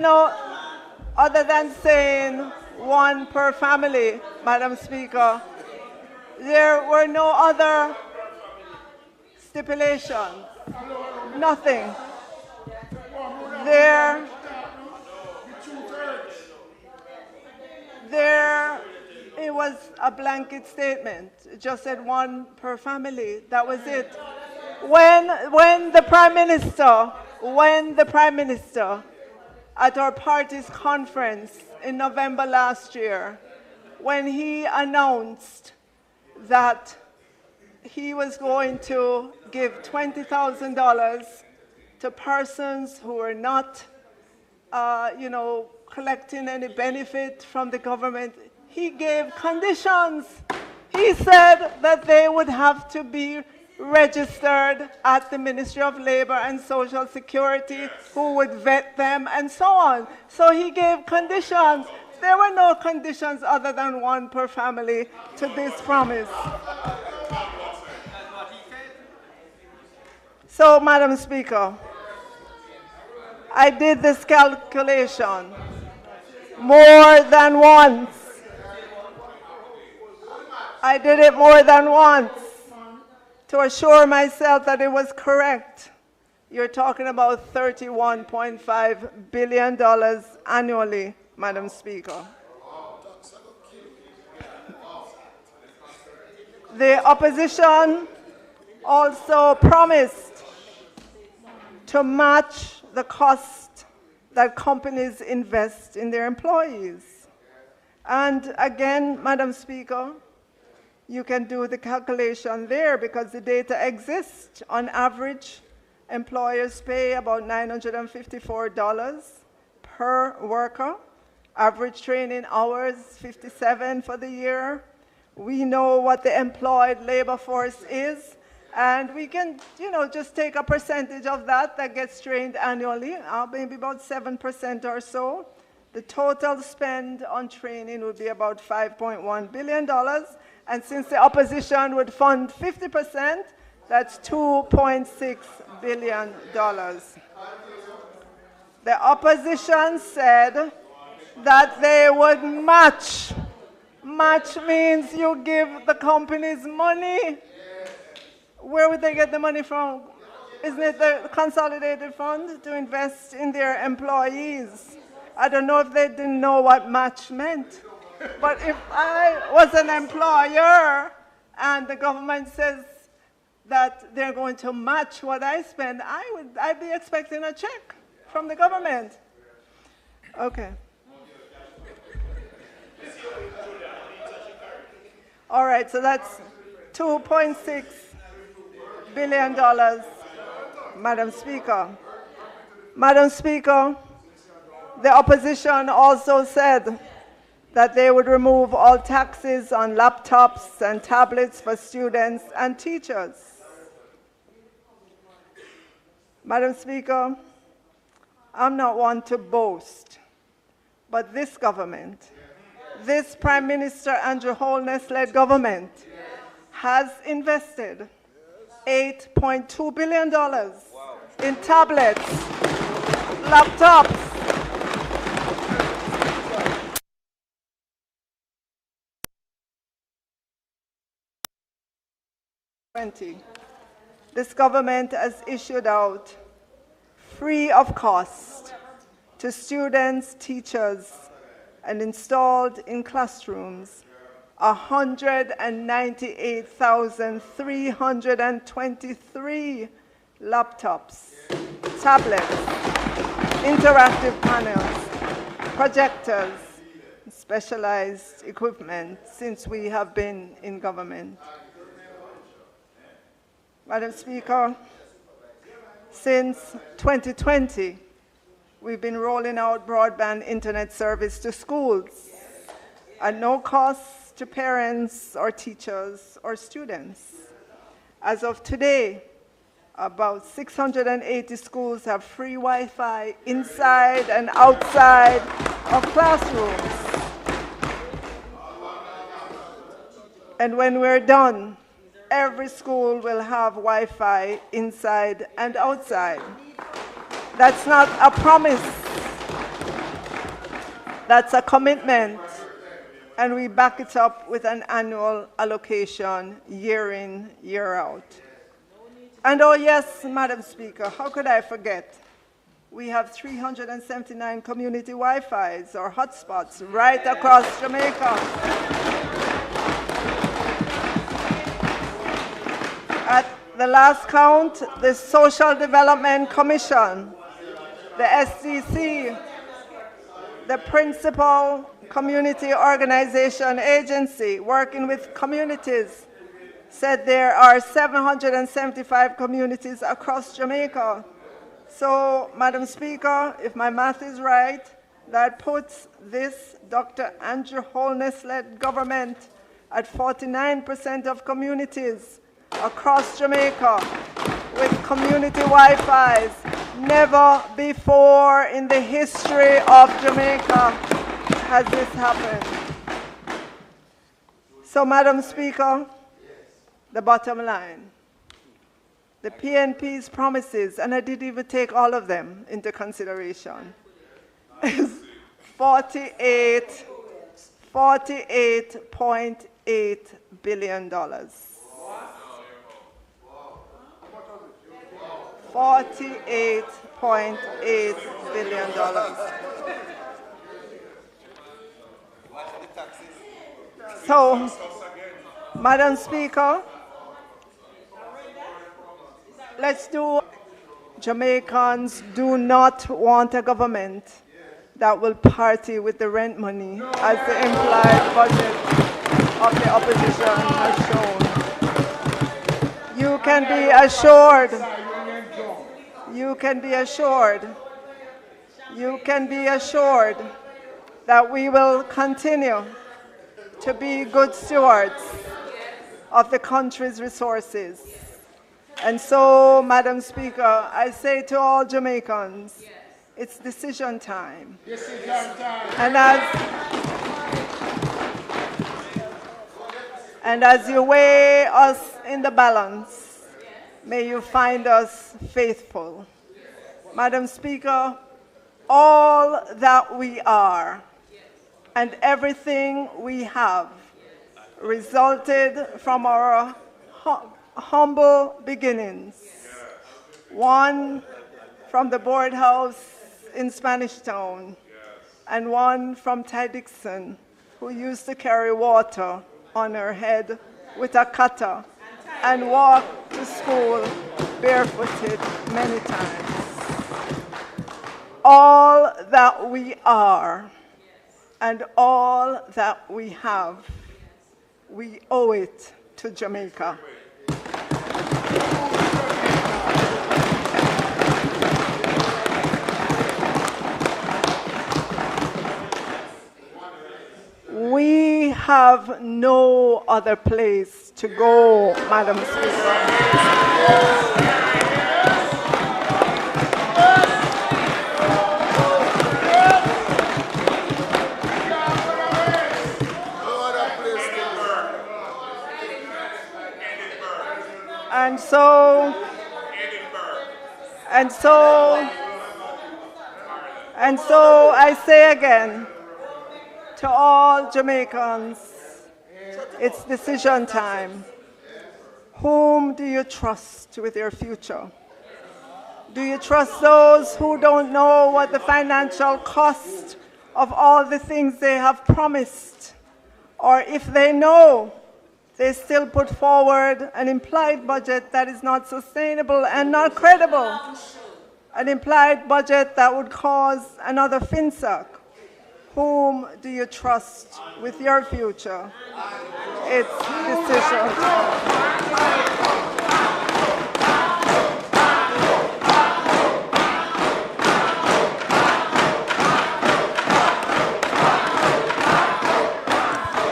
No, other than saying one per family, Madam Speaker, there were no other stipulations. Nothing. It was a blanket statement. It just said one per family. That was it. When the Prime Minister at our party's conference in November last year, when he announced that he was going to give $20,000 to persons who were not, collecting any benefit from the government, he gave conditions. He said that they would have to be registered at the Ministry of Labor and Social Security, who would vet them and so on. So he gave conditions. There were no conditions other than one per family to this promise. So, Madam Speaker, I did this calculation more than once. I did it more than once to assure myself that it was correct. You're talking about $31.5 billion annually, Madam Speaker. The opposition also promised to match the cost that companies invest in their employees. And again, Madam Speaker, you can do the calculation there because the data exists. On average, employers pay about $954 per worker. Average training hours, 57 for the year. We know what the employed labor force is, and we can, just take a percentage of that gets trained annually, maybe about 7% or so. The total spend on training would be about $5.1 billion. And since the opposition would fund 50%, that's $2.6 billion. The opposition said that they would match. Match means you give the companies money. Where would they get the money from? Isn't it the consolidated fund to invest in their employees? I don't know if they didn't know what match meant. But if I was an employer and the government says that they're going to match what I spend, I'd be expecting a check from the government. Okay. All right, so that's $2.6 billion, Madam Speaker. Madam Speaker, the opposition also said that they would remove all taxes on laptops and tablets for students and teachers. Madam Speaker, I'm not one to boast, but this government, this Prime Minister Andrew Holness-led government, has invested $8.2 billion in tablets, laptops, This government has issued out, free of cost, to students, teachers, and installed in classrooms, 198,323 laptops, tablets, interactive panels, projectors, specialized equipment since we have been in government. Madam Speaker, since 2020, we've been rolling out broadband internet service to schools at no cost to parents or teachers or students. As of today, about 680 schools have free Wi-Fi inside and outside of classrooms. And when we're done, every school will have Wi-Fi inside and outside. That's not a promise. That's a commitment, and we back it up with an annual allocation year in, year out. And oh yes, Madam Speaker, how could I forget? We have 379 community Wi-Fis or hotspots right across Jamaica. At the last count, the Social Development Commission, the SDC, the principal community organization agency working with communities, said there are 775 communities across Jamaica. So, Madam Speaker, if my math is right, that puts this Dr. Andrew Holness-led government at 49% of communities across Jamaica with community Wi-Fis. Never before in the history of Jamaica has this happened. So, Madam Speaker, the bottom line. The PNP's promises, and I didn't even take all of them into consideration, is $48.8 billion. $48.8 billion. So, Madam Speaker, let's do. Jamaicans do not want a government that will party with the rent money, as the implied budget of the opposition has shown. You can be assured, you can be assured that we will continue to be good stewards of the country's resources. And so, Madam Speaker, I say to all Jamaicans, it's decision time. And as you weigh us in the balance, may you find us faithful. Madam Speaker, all that we are and everything we have resulted from our humble beginnings. One from the board house in Spanish Town, and one from Ty Dixon, who used to carry water on her head with a cutter and walk to school barefooted many times. All that we are and all that we have, we owe it to Jamaica. We have no other place to go, Madam Speaker. And so I say again, to all Jamaicans, it's decision time. Whom do you trust with your future? Do you trust those who don't know what the financial cost of all the things they have promised? Or if they know, they still put forward an implied budget that is not sustainable and not credible? An implied budget that would cause another FINSAC. Whom do you trust with your future? It's decision.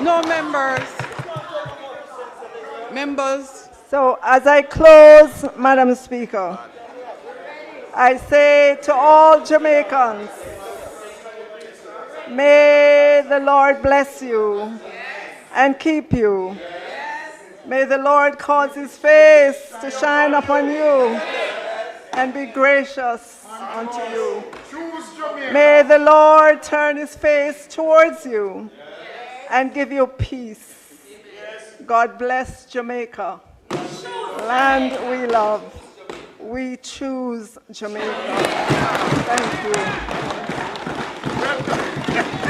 No members. So as I close, Madam Speaker, I say to all Jamaicans, may the Lord bless you and keep you. May the Lord cause his face to shine upon you and be gracious unto you. May the Lord turn his face towards you and give you peace. God bless Jamaica, land we love. We choose Jamaica. Thank you.